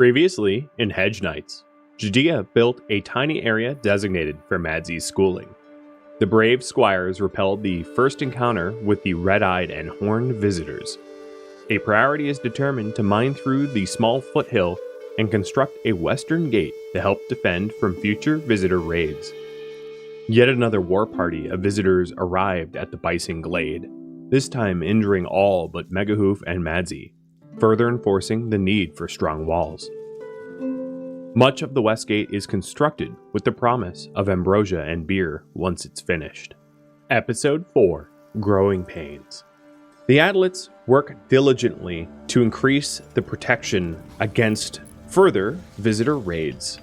Previously, in Hedge Knights, Judea built a tiny area designated for Madzie's schooling. The brave squires repelled the first encounter with the red-eyed and horned visitors. A priority is determined to mine through the small foothill and construct a western gate to help defend from future visitor raids. Yet another war party of visitors arrived at the Bison Glade, this time injuring all but Megahoof and Madzie, further enforcing the need for strong walls. Much of the West Gate is constructed with the promise of ambrosia and beer once it's finished. Episode 4: Growing Pains. The Adlets work diligently to increase the protection against further visitor raids.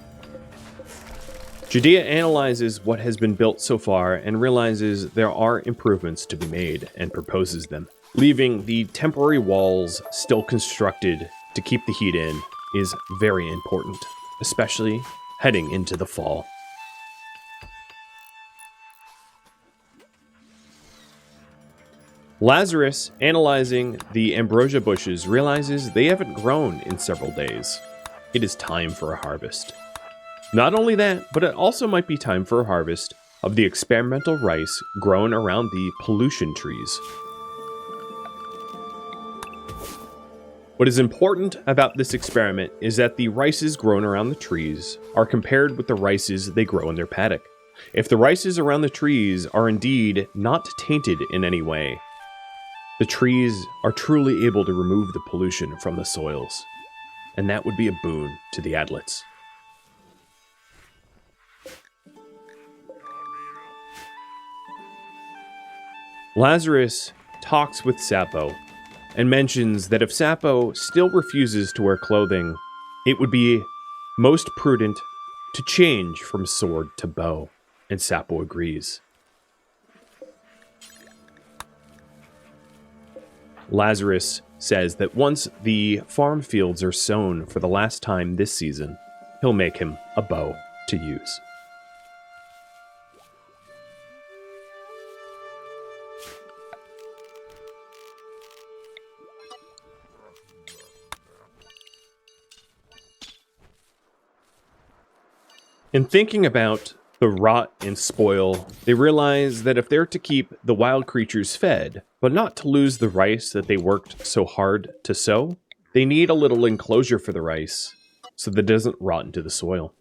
Judea analyzes what has been built so far and realizes there are improvements to be made and proposes them. Leaving the temporary walls still constructed to keep the heat in is very important, especially heading into the fall. Lazarus, analyzing the ambrosia bushes, realizes they haven't grown in several days. It is time for a harvest. Not only that, but it also might be time for a harvest of the experimental rice grown around the pollution trees. What is important about this experiment is that the rices grown around the trees are compared with the rices they grow in their paddock. If the rices around the trees are indeed not tainted in any way, the trees are truly able to remove the pollution from the soils, and that would be a boon to the Adlets. Lazarus talks with Sappho and mentions that if Sappho still refuses to wear clothing, it would be most prudent to change from sword to bow, and Sappho agrees. Lazarus says that once the farm fields are sown for the last time this season, he'll make him a bow to use. In thinking about the rot and spoil, they realize that if they're to keep the wild creatures fed, but not to lose the rice that they worked so hard to sow, they need a little enclosure for the rice so that it doesn't rot into the soil.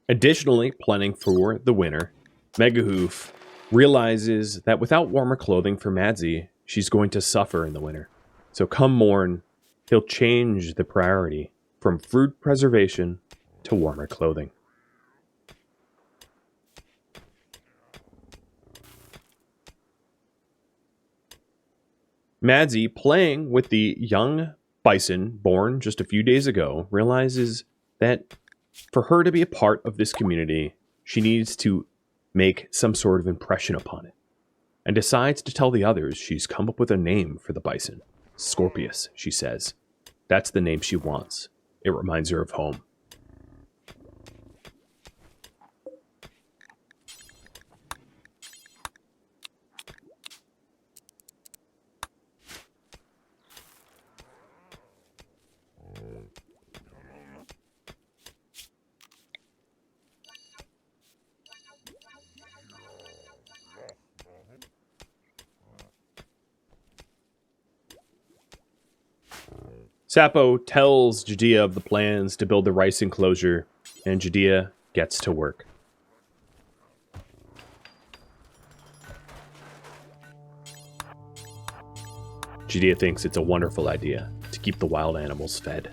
Additionally, planning for the winter, Megahoof realizes that without warmer clothing for Madzie, she's going to suffer in the winter. So come morn, he'll change the priority from food preservation to warmer clothing. Madzie, playing with the young bison born just a few days ago, realizes that for her to be a part of this community, she needs to make some sort of impression upon it, and decides to tell the others she's come up with a name for the bison. Scorpius, she says. That's the name she wants. It reminds her of home. Sappho tells Judea of the plans to build the rice enclosure, and Judea gets to work. Judea thinks it's a wonderful idea to keep the wild animals fed.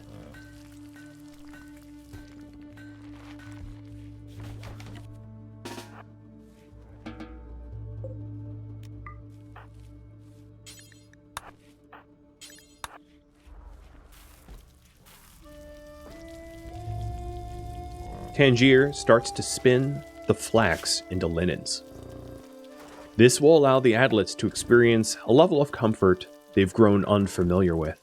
Tangier starts to spin the flax into linens. This will allow the Adlets to experience a level of comfort they've grown unfamiliar with.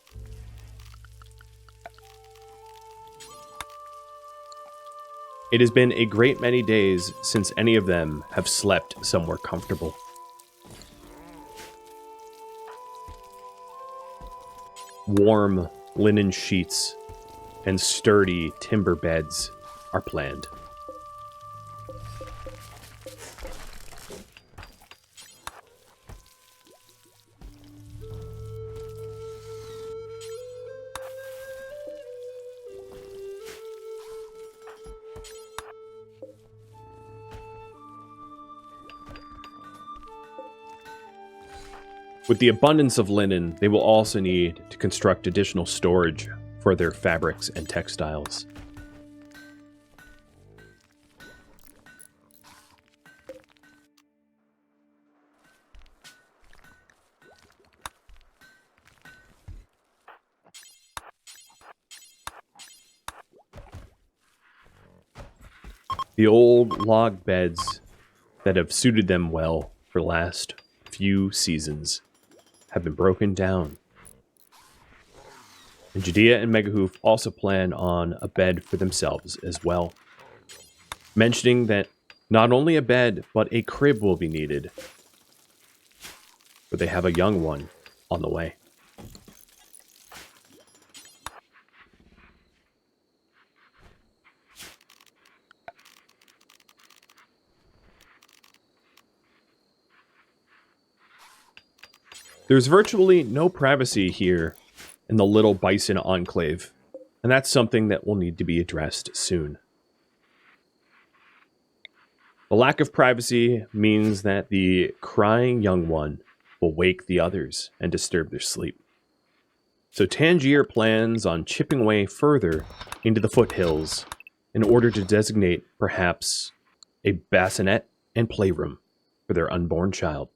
It has been a great many days since any of them have slept somewhere comfortable. Warm linen sheets and sturdy timber beds are planned. With the abundance of linen, they will also need to construct additional storage for their fabrics and textiles. The old log beds that have suited them well for the last few seasons have been broken down. And Judea and Megahoof also plan on a bed for themselves as well, mentioning that not only a bed, but a crib will be needed, for they have a young one on the way. There's virtually no privacy here in the little bison enclave, and that's something that will need to be addressed soon. The lack of privacy means that the crying young one will wake the others and disturb their sleep. So Tangier plans on chipping away further into the foothills in order to designate perhaps a bassinet and playroom for their unborn child.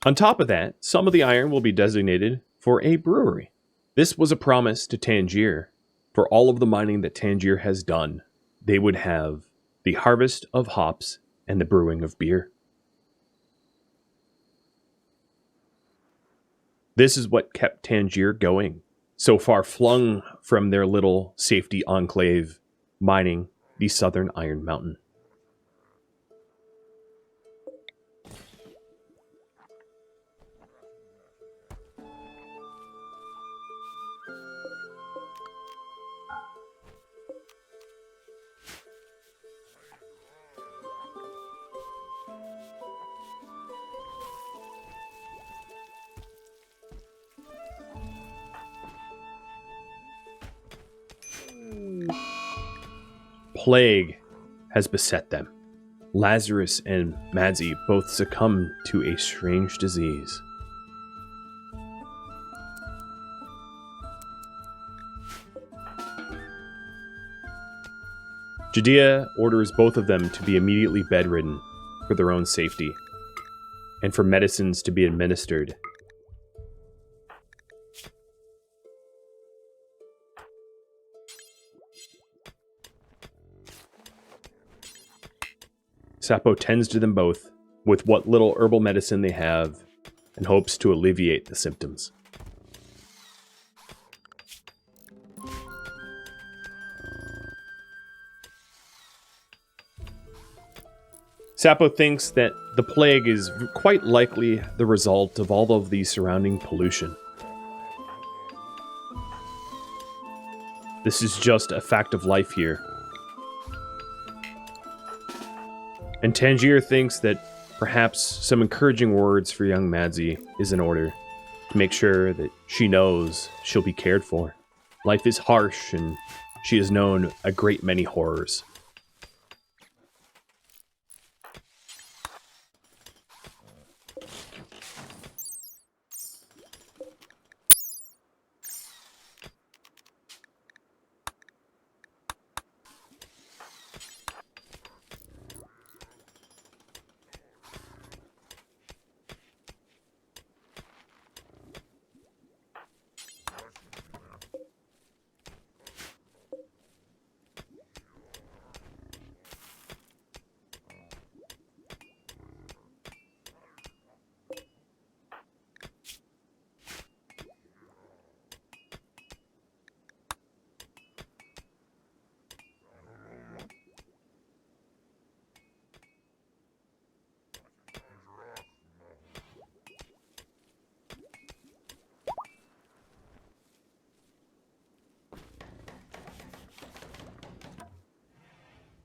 On top of that, some of the iron will be designated for a brewery. This was a promise to Tangier. For all of the mining that Tangier has done, they would have the harvest of hops and the brewing of beer. This is what kept Tangier going, so far flung from their little safety enclave, mining the southern Iron Mountain. Plague has beset them. Lazarus and Madzi both succumb to a strange disease. Judea orders both of them to be immediately bedridden for their own safety, and for medicines to be administered. Sapo tends to them both with what little herbal medicine they have and hopes to alleviate the symptoms. Sapo thinks that the plague is quite likely the result of all of the surrounding pollution. This is just a fact of life here. And Tangier thinks that perhaps some encouraging words for young Madzi is in order to make sure that she knows she'll be cared for. Life is harsh and she has known a great many horrors.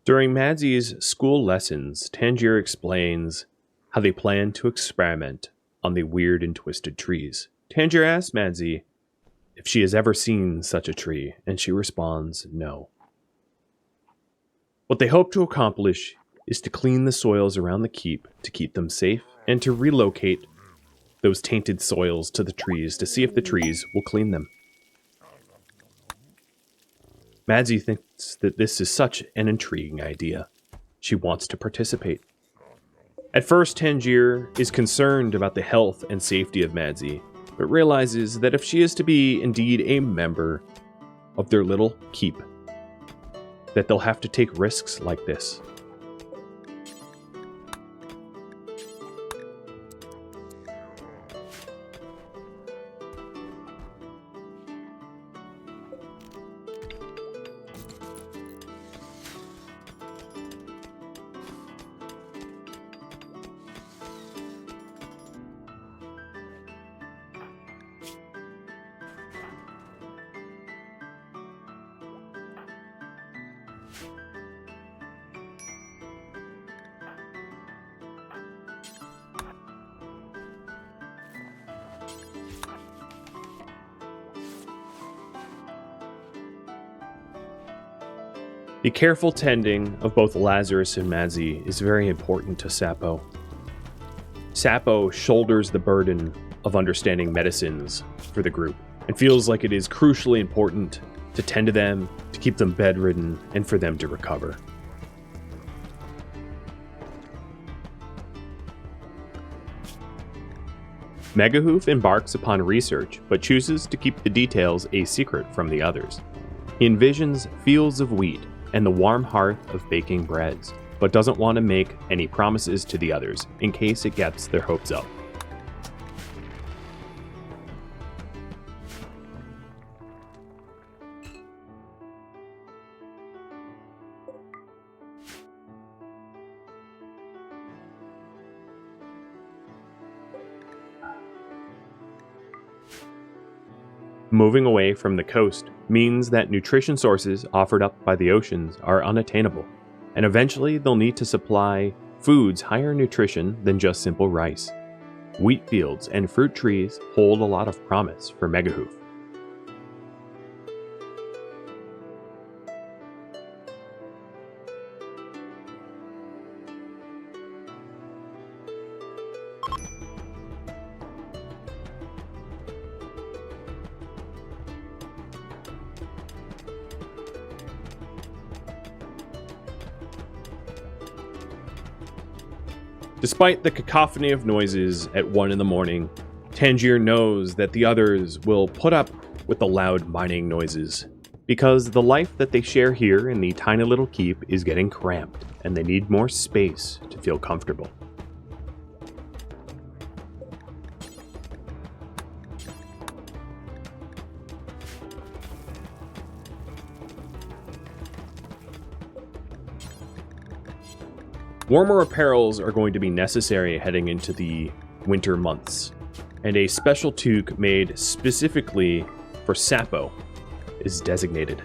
During Madzie's school lessons, Tangier explains how they plan to experiment on the weird and twisted trees. Tangier asks Madzie if she has ever seen such a tree, and she responds no. What they hope to accomplish is to clean the soils around the keep to keep them safe, and to relocate those tainted soils to the trees to see if the trees will clean them. Madzie thinks that this is such an intriguing idea. She wants to participate. At first, Tangier is concerned about the health and safety of Madzie, but realizes that if she is to be indeed a member of their little keep, that they'll have to take risks like this. The careful tending of both Lazarus and Madzie is very important to Sapo. Sapo shoulders the burden of understanding medicines for the group, and feels like it is crucially important to tend to them, to keep them bedridden, and for them to recover. Megahoof embarks upon research, but chooses to keep the details a secret from the others. He envisions fields of wheat and the warm hearth of baking breads, but doesn't want to make any promises to the others in case it gets their hopes up. Moving away from the coast means that nutrition sources offered up by the oceans are unattainable, and eventually they'll need to supply foods higher in nutrition than just simple rice. Wheat fields and fruit trees hold a lot of promise for Megahoof. Despite the cacophony of noises at 1 in the morning, Tangier knows that the others will put up with the loud mining noises, because the life that they share here in the tiny little keep is getting cramped, and they need more space to feel comfortable. Warmer apparels are going to be necessary heading into the winter months, and a special toque made specifically for Sapo is designated.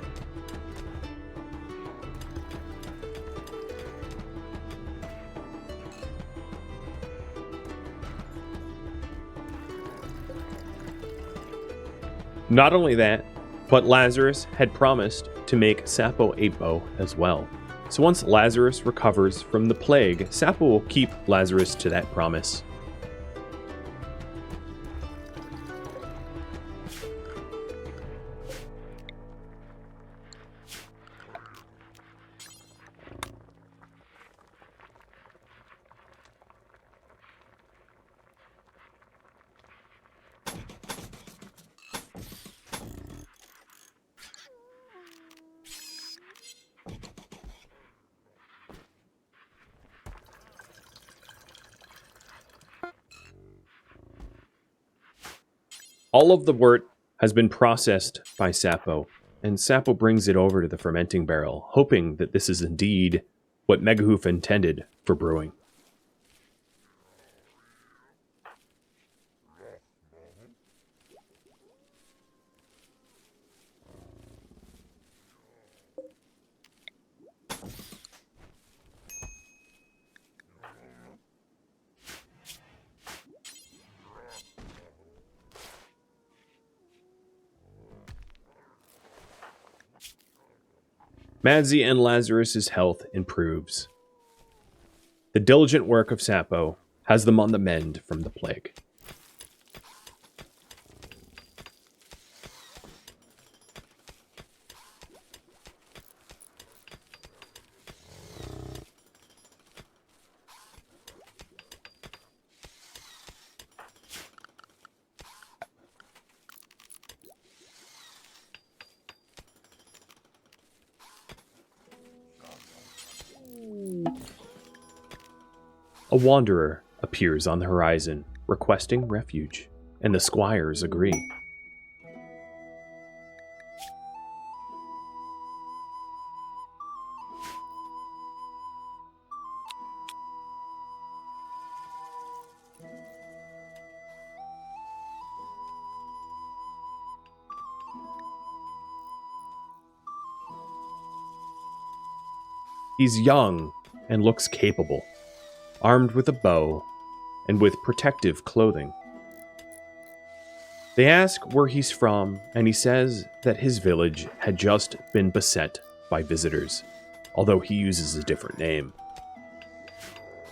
Not only that, but Lazarus had promised to make Sapo a bow as well. So once Lazarus recovers from the plague, Sapo will keep Lazarus to that promise. All of the wort has been processed by Sapo, and Sapo brings it over to the fermenting barrel, hoping that this is indeed what Megahoof intended for brewing. Madsy and Lazarus's health improves. The diligent work of Sapo has them on the mend from the plague. A wanderer appears on the horizon, requesting refuge, and the squires agree. He's young and looks capable, armed with a bow and with protective clothing. They ask where he's from, and he says that his village had just been beset by visitors, although he uses a different name.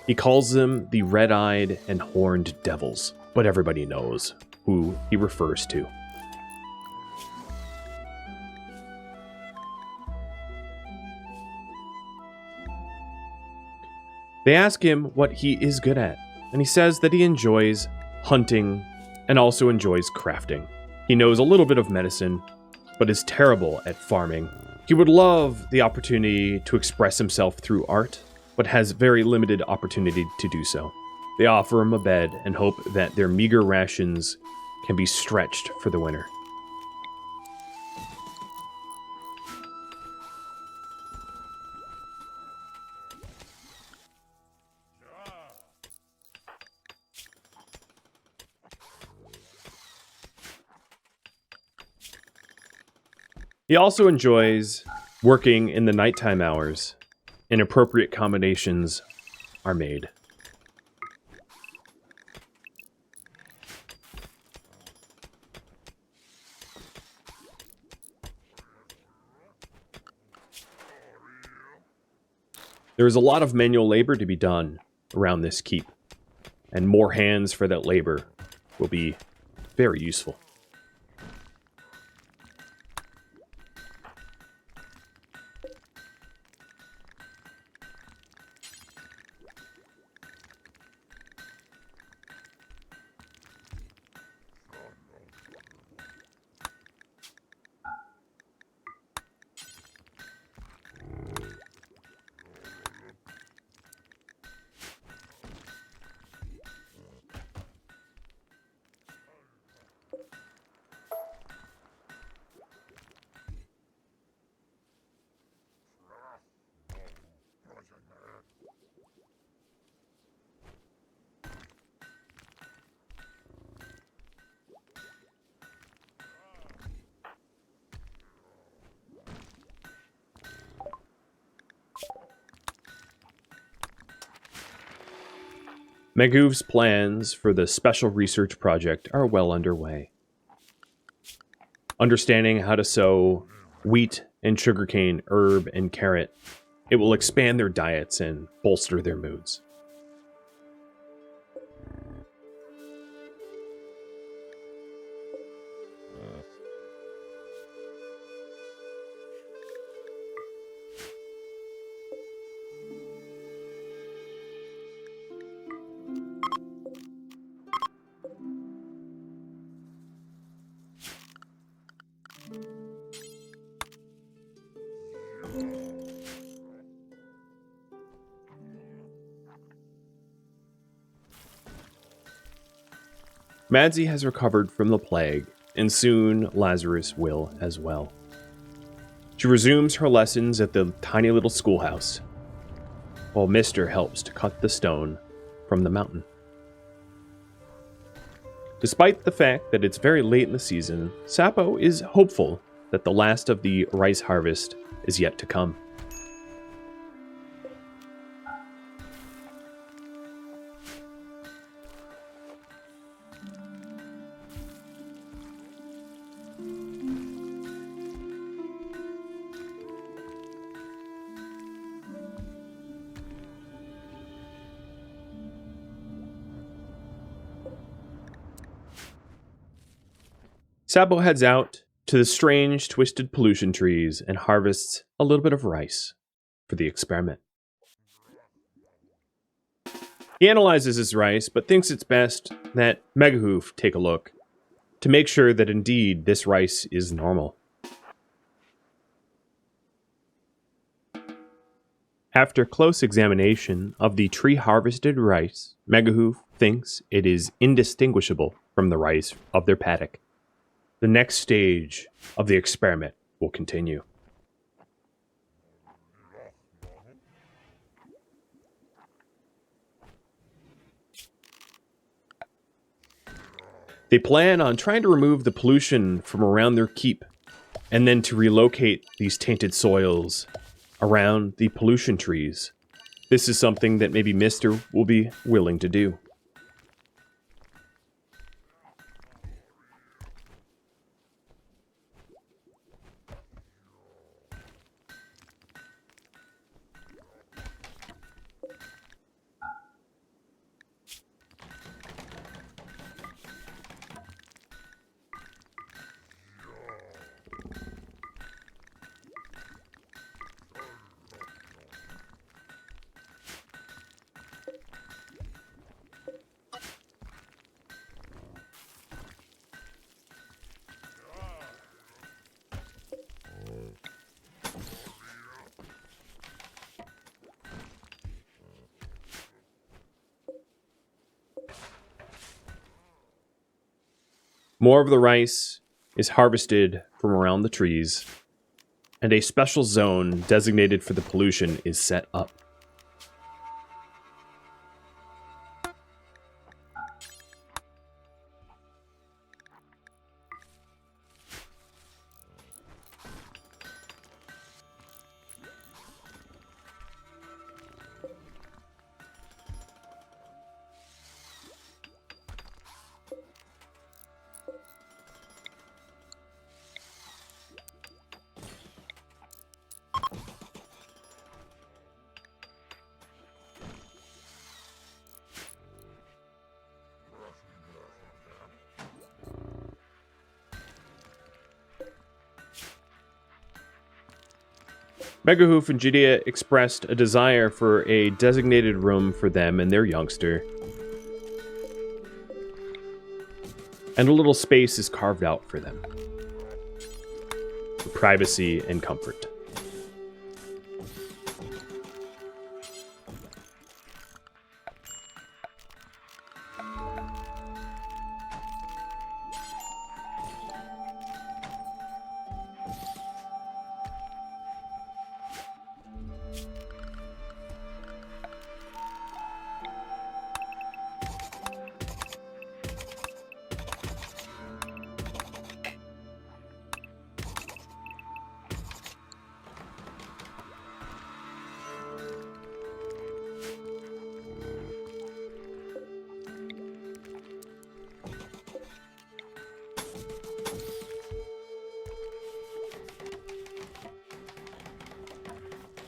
He calls them the red-eyed and horned devils, but everybody knows who he refers to. They ask him what he is good at, and he says that he enjoys hunting and also enjoys crafting. He knows a little bit of medicine, but is terrible at farming. He would love the opportunity to express himself through art, but has very limited opportunity to do so. They offer him a bed and hope that their meager rations can be stretched for the winter. He also enjoys working in the nighttime hours. Inappropriate combinations are made. There is a lot of manual labor to be done around this keep, and more hands for that labor will be very useful. Maguv's plans for the special research project are well underway. Understanding how to sow wheat and sugarcane, herb and carrot, it will expand their diets and bolster their moods. Madsy has recovered from the plague, and soon Lazarus will as well. She resumes her lessons at the tiny little schoolhouse, while Mister helps to cut the stone from the mountain. Despite the fact that it's very late in the season, Sapo is hopeful that the last of the rice harvest is yet to come. Sabo heads out to the strange, twisted pollution trees and harvests a little bit of rice for the experiment. He analyzes his rice, but thinks it's best that Megahoof take a look to make sure that indeed this rice is normal. After close examination of the tree-harvested rice, Megahoof thinks it is indistinguishable from the rice of their paddock. The next stage of the experiment will continue. They plan on trying to remove the pollution from around their keep, and then to relocate these tainted soils around the pollution trees. This is something that maybe Mister will be willing to do. More of the rice is harvested from around the trees, and a special zone designated for the pollution is set up. Megahoof and Judea expressed a desire for a designated room for them and their youngster. And a little space is carved out for them. For privacy and comfort.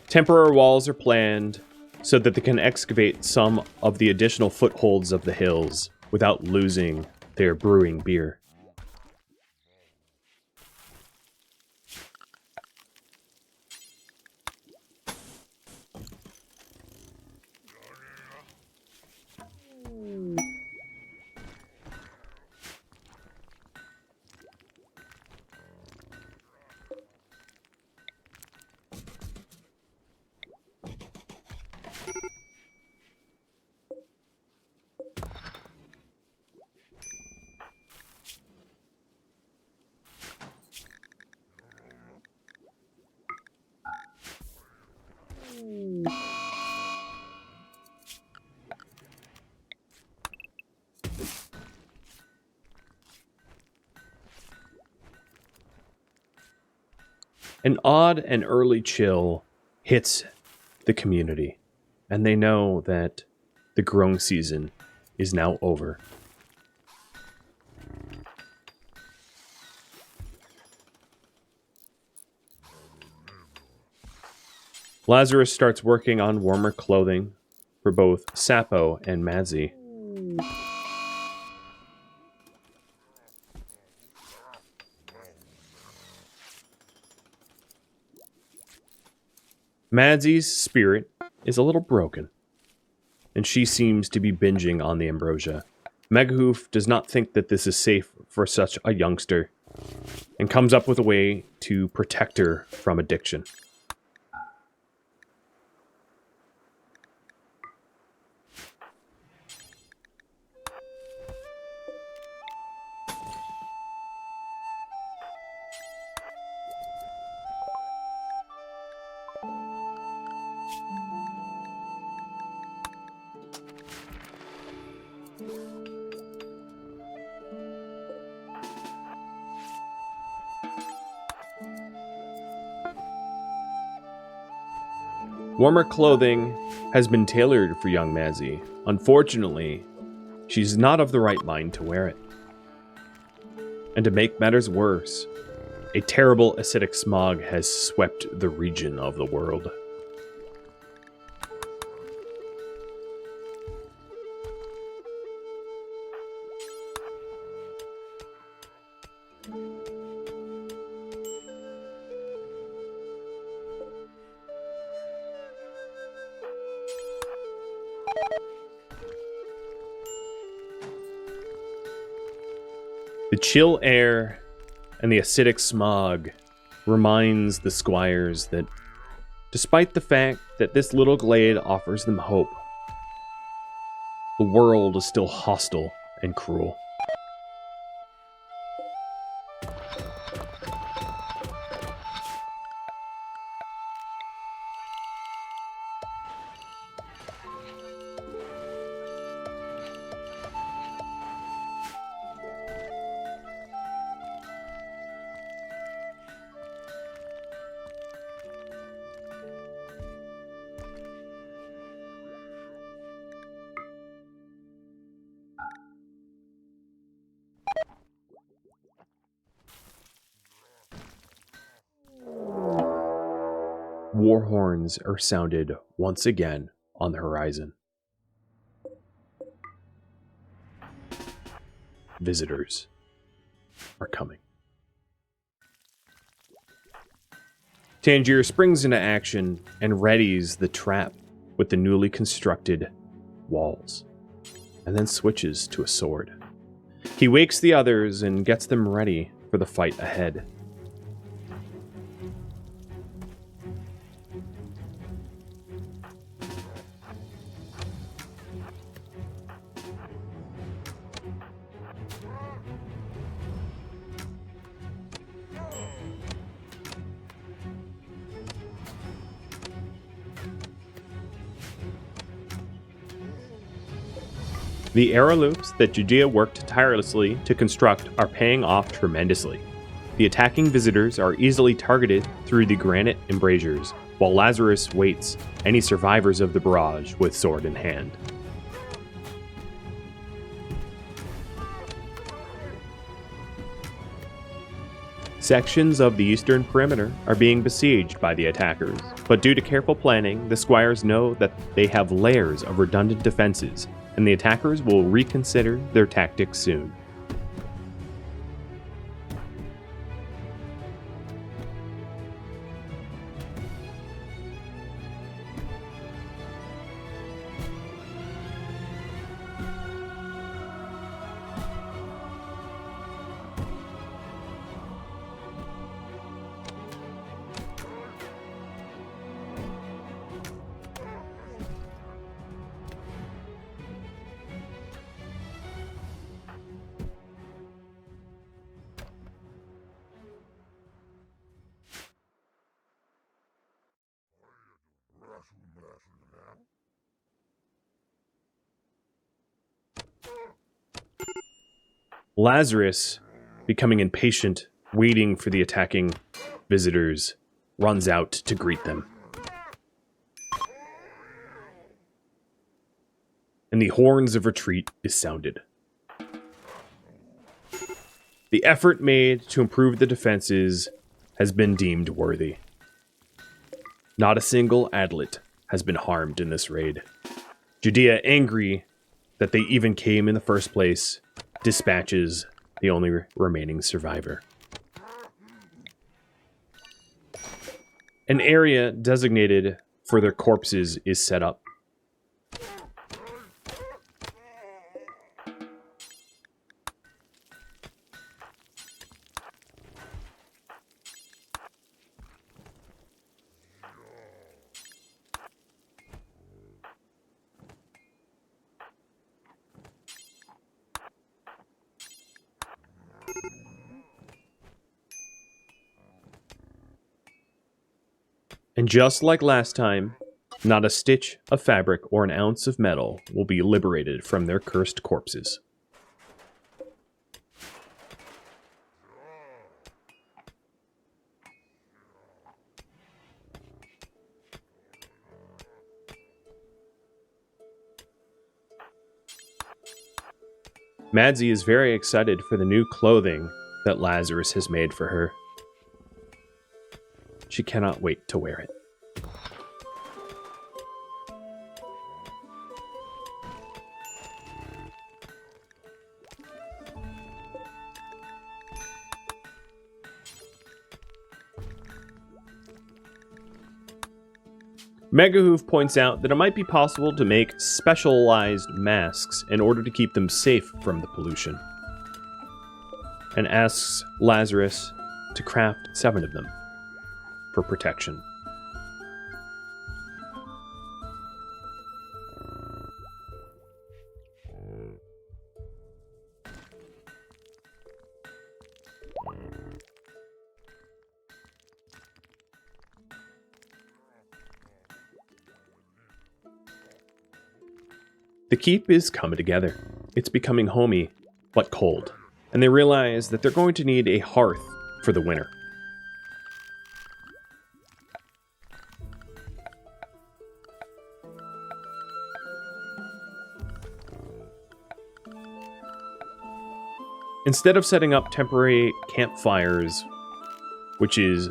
Temporary walls are planned so that they can excavate some of the additional footholds of the hills without losing their brewing beer. An odd and early chill hits the community, and they know that the growing season is now over. Lazarus starts working on warmer clothing for both Sapo and Madzi. Madzie's spirit is a little broken, and she seems to be binging on the ambrosia. Megahoof does not think that this is safe for such a youngster, and comes up with a way to protect her from addiction. Warmer clothing has been tailored for young Madzi. Unfortunately, she's not of the right mind to wear it. And to make matters worse, a terrible acidic smog has swept the region of the world. The chill air and the acidic smog reminds the squires that despite the fact that this little glade offers them hope, the world is still hostile and cruel. War horns are sounded once again on the horizon. Visitors are coming. Tangier springs into action and readies the trap with the newly constructed walls, and then switches to a sword. He wakes the others and gets them ready for the fight ahead. The arrow loops that Judea worked tirelessly to construct are paying off tremendously. The attacking visitors are easily targeted through the granite embrasures, while Lazarus waits any survivors of the barrage with sword in hand. Sections of the eastern perimeter are being besieged by the attackers, but due to careful planning, the squires know that they have layers of redundant defenses, and the attackers will reconsider their tactics soon. Lazarus, becoming impatient, waiting for the attacking visitors, runs out to greet them. And the horns of retreat is sounded. The effort made to improve the defenses has been deemed worthy. Not a single adlet has been harmed in this raid. Judea, angry that they even came in the first place, dispatches the only remaining survivor. An area designated for their corpses is set up. And just like last time, not a stitch of fabric or an ounce of metal will be liberated from their cursed corpses. Madsy is very excited for the new clothing that Lazarus has made for her. She cannot wait to wear it. Megahoof points out that it might be possible to make specialized masks in order to keep them safe from the pollution, and asks Lazarus to craft 7 of them for protection. The keep is coming together. It's becoming homey, but cold, and they realize that they're going to need a hearth for the winter. Instead of setting up temporary campfires, which is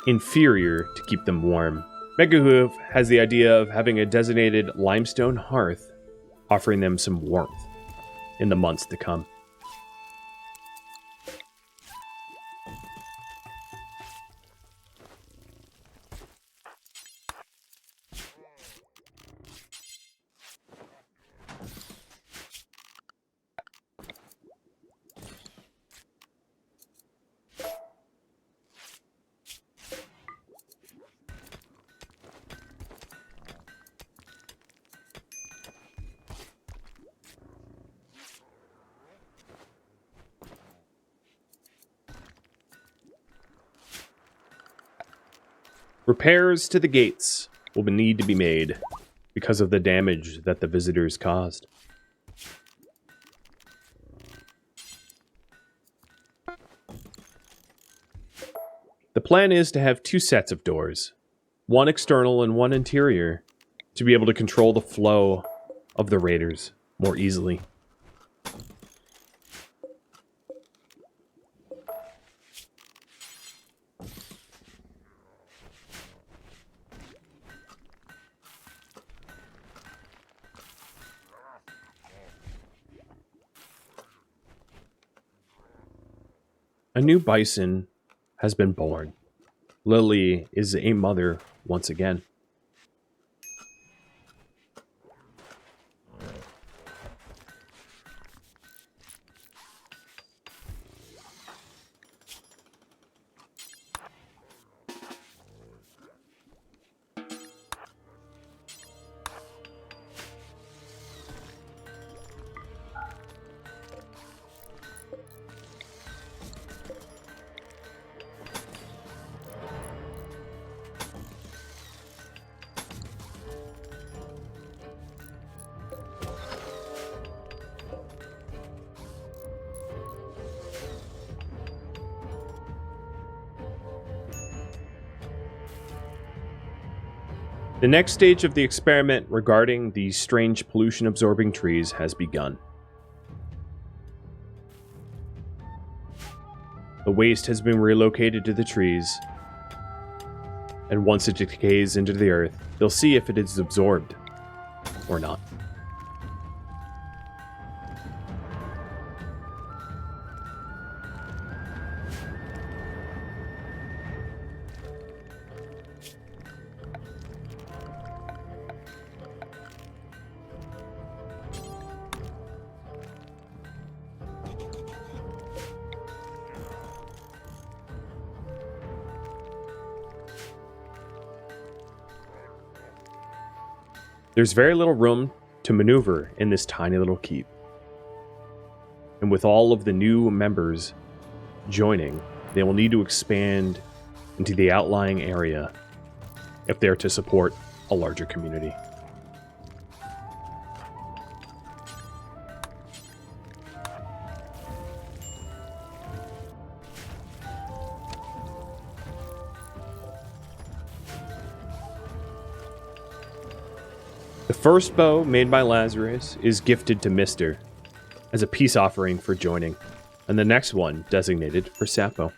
inferior to keep them warm, Megahoof has the idea of having a designated limestone hearth, offering them some warmth in the months to come. Repairs to the gates will need to be made because of the damage that the visitors caused. The plan is to have 2 sets of doors, one external and one interior, to be able to control the flow of the raiders more easily. A new bison has been born. Lily is a mother once again. The next stage of the experiment regarding these strange pollution-absorbing trees has begun. The waste has been relocated to the trees, and once it decays into the earth, they'll see if it is absorbed or not. There's very little room to maneuver in this tiny little keep. And with all of the new members joining, they will need to expand into the outlying area if they are to support a larger community. The first bow made by Lazarus is gifted to Mister as a peace offering for joining, and the next one designated for Sappho.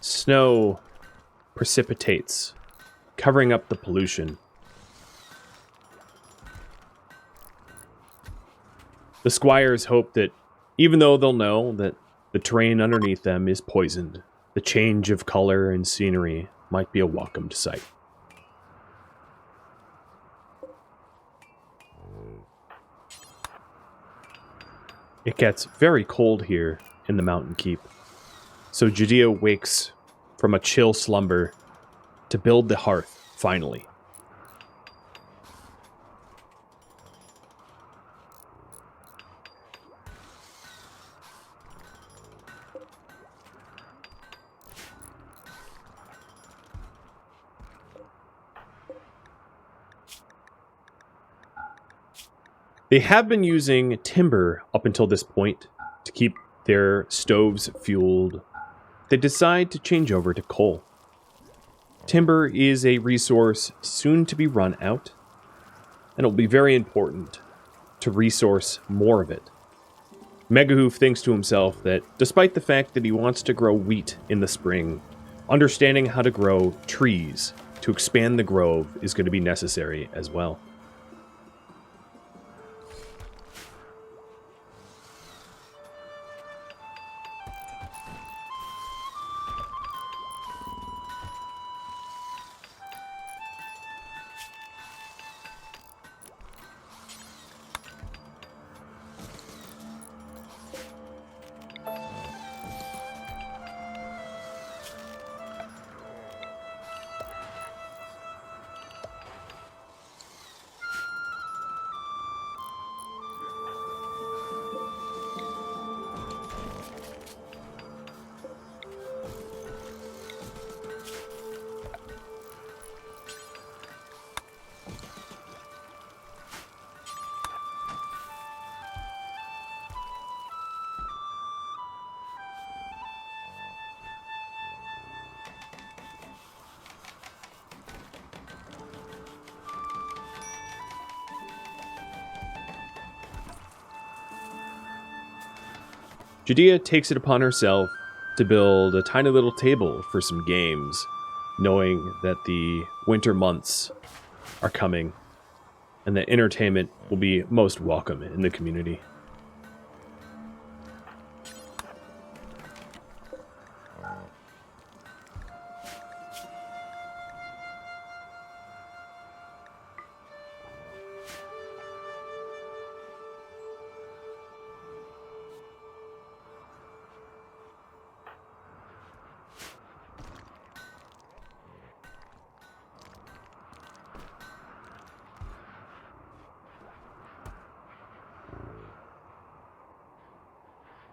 Snow precipitates, covering up the pollution. The squires hope that, even though they'll know that the terrain underneath them is poisoned, the change of color and scenery might be a welcomed sight. It gets very cold here in the mountain keep, so Judea wakes from a chill slumber to build the hearth, finally. They have been using timber up until this point to keep their stoves fueled. They decide to change over to coal. Timber is a resource soon to be run out, and it will be very important to resource more of it. Megahoof thinks to himself that despite the fact that he wants to grow wheat in the spring, understanding how to grow trees to expand the grove is going to be necessary as well. Judea takes it upon herself to build a tiny little table for some games, knowing that the winter months are coming and that entertainment will be most welcome in the community.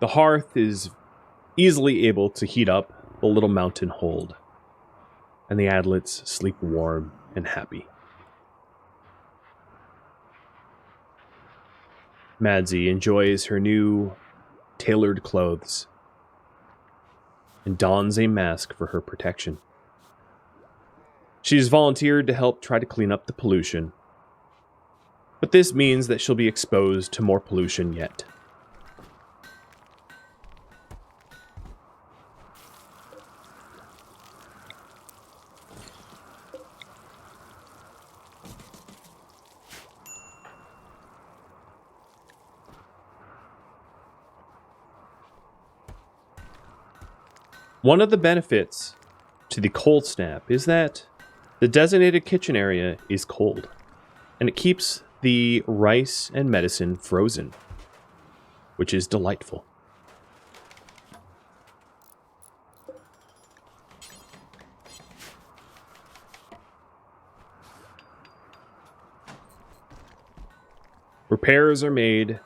The hearth is easily able to heat up the little mountain hold, and the adlets sleep warm and happy. Madsy enjoys her new tailored clothes and dons a mask for her protection. She's volunteered to help try to clean up the pollution, but this means that she'll be exposed to more pollution yet. One of the benefits to the cold snap is that the designated kitchen area is cold, and it keeps the rice and medicine frozen, which is delightful. Repairs are made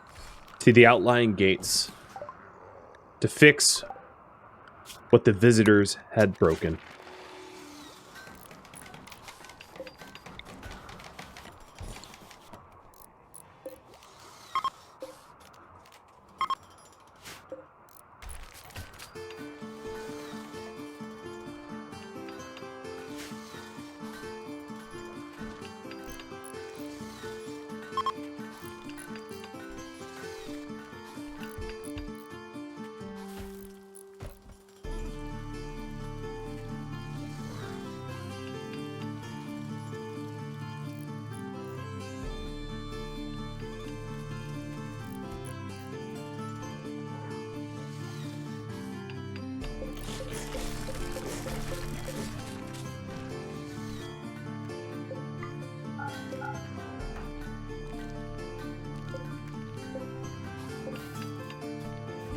to the outlying gates to fix what the visitors had broken.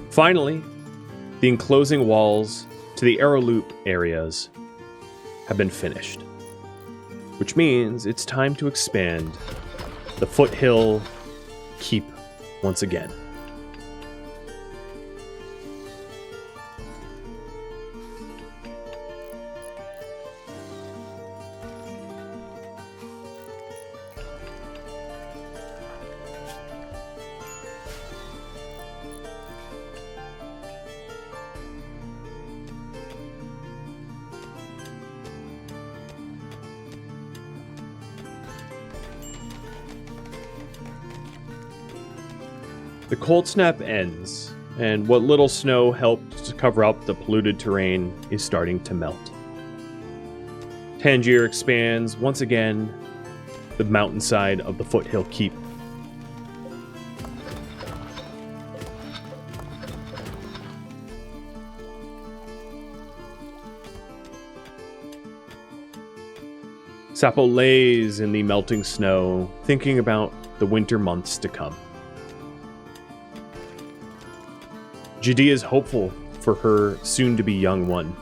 Finally, the enclosing walls to the arrow loop areas have been finished, which means it's time to expand the foothill keep once again. The cold snap ends, and what little snow helped to cover up the polluted terrain is starting to melt. Tangier expands once again the mountainside of the foothill keep. Sapo lays in the melting snow, thinking about the winter months to come. Judea is hopeful for her soon-to-be young one.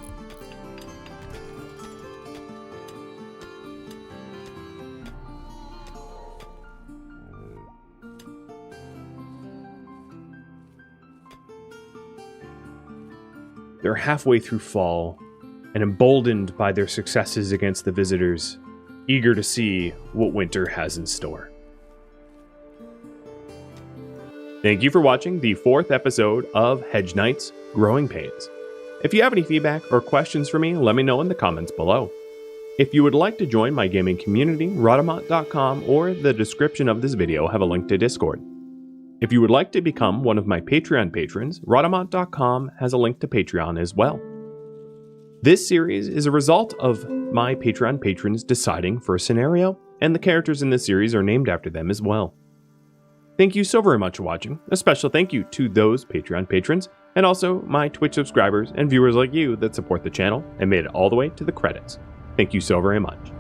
They're halfway through fall, and emboldened by their successes against the visitors, eager to see what winter has in store. Thank you for watching the 4th episode of Hedge Knights Growing Pains. If you have any feedback or questions for me, let me know in the comments below. If you would like to join my gaming community, Rhadamant.com or the description of this video have a link to Discord. If you would like to become one of my Patreon patrons, Rhadamant.com has a link to Patreon as well. This series is a result of my Patreon patrons deciding for a scenario, and the characters in this series are named after them as well. Thank you so very much for watching. A special thank you to those Patreon patrons, and also my Twitch subscribers and viewers like you that support the channel and made it all the way to the credits. Thank you so very much.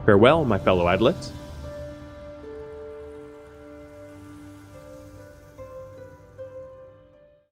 Farewell, my fellow adlets.